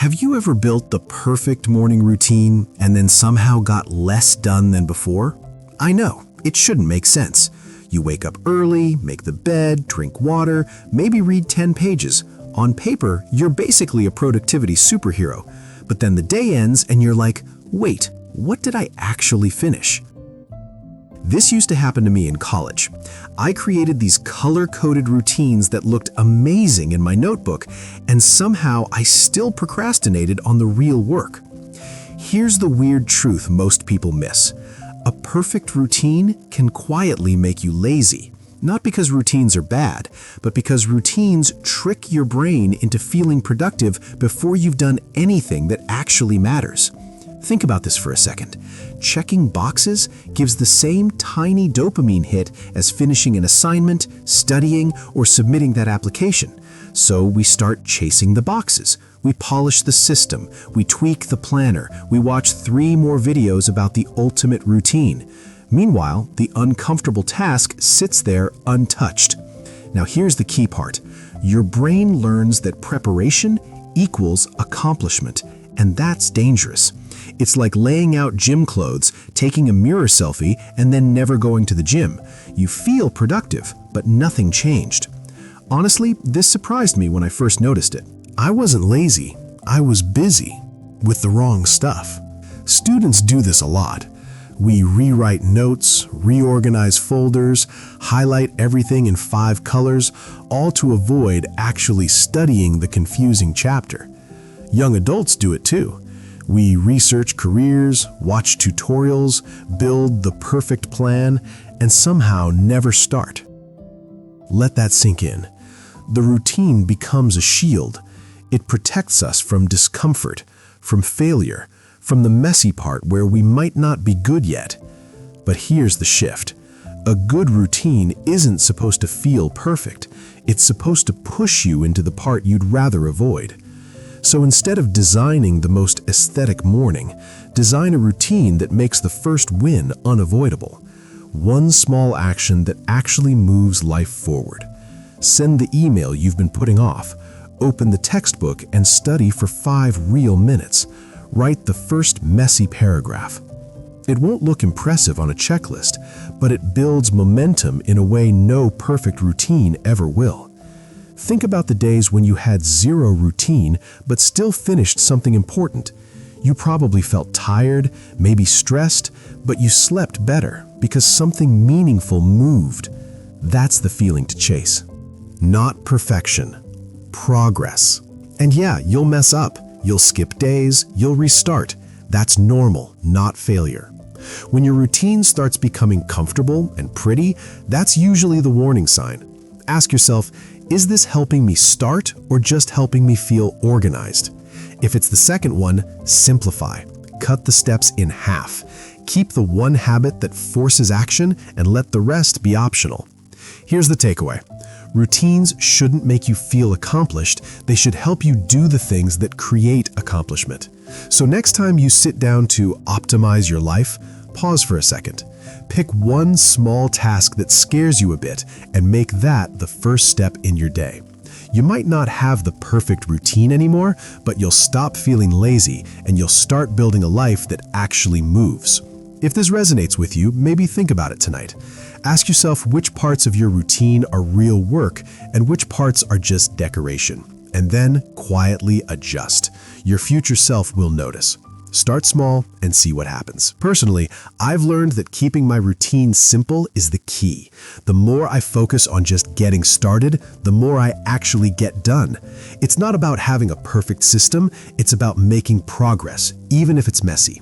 Have you ever built the perfect morning routine and then somehow got less done than before? I know, it shouldn't make sense. You wake up early, make the bed, drink water, maybe read 10 pages. On paper, you're basically a productivity superhero. But then the day ends and you're like, wait, what did I actually finish? This used to happen to me in college. I created these color-coded routines that looked amazing in my notebook, and somehow I still procrastinated on the real work. Here's the weird truth most people miss. A perfect routine can quietly make you lazy. Not because routines are bad, but because routines trick your brain into feeling productive before you've done anything that actually matters. Think about this for a second. Checking boxes gives the same tiny dopamine hit as finishing an assignment, studying, or submitting that application. So we start chasing the boxes. We polish the system. We tweak the planner. We watch 3 more videos about the ultimate routine. Meanwhile, the uncomfortable task sits there untouched. Now here's the key part. Your brain learns that preparation equals accomplishment, and that's dangerous. It's like laying out gym clothes, taking a mirror selfie, and then never going to the gym. You feel productive, but nothing changed. Honestly, this surprised me when I first noticed it. I wasn't lazy, I was busy with the wrong stuff. Students do this a lot. We rewrite notes, reorganize folders, highlight everything in 5 colors, all to avoid actually studying the confusing chapter. Young adults do it too. We research careers, watch tutorials, build the perfect plan, and somehow never start. Let that sink in. The routine becomes a shield. It protects us from discomfort, from failure, from the messy part where we might not be good yet. But here's the shift. A good routine isn't supposed to feel perfect. It's supposed to push you into the part you'd rather avoid. So instead of designing the most aesthetic morning, design a routine that makes the first win unavoidable. One small action that actually moves life forward. Send the email you've been putting off. Open the textbook and study for 5 real minutes. Write the first messy paragraph. It won't look impressive on a checklist, but it builds momentum in a way no perfect routine ever will. Think about the days when you had 0 routine but still finished something important. You probably felt tired, maybe stressed, but you slept better because something meaningful moved. That's the feeling to chase. Not perfection, progress. And yeah, you'll mess up. You'll skip days, you'll restart. That's normal, not failure. When your routine starts becoming comfortable and pretty, that's usually the warning sign. Ask yourself, is this helping me start or just helping me feel organized? If it's the second one, simplify. Cut the steps in half. Keep the one habit that forces action and let the rest be optional. Here's the takeaway. Routines shouldn't make you feel accomplished. They should help you do the things that create accomplishment. So next time you sit down to optimize your life, pause for a second. Pick one small task that scares you a bit and make that the first step in your day. You might not have the perfect routine anymore, but you'll stop feeling lazy and you'll start building a life that actually moves. If this resonates with you, maybe think about it tonight. Ask yourself which parts of your routine are real work and which parts are just decoration. And then quietly adjust. Your future self will notice. Start small and see what happens. Personally, I've learned that keeping my routine simple is the key. The more I focus on just getting started, the more I actually get done. It's not about having a perfect system, it's about making progress, even if it's messy.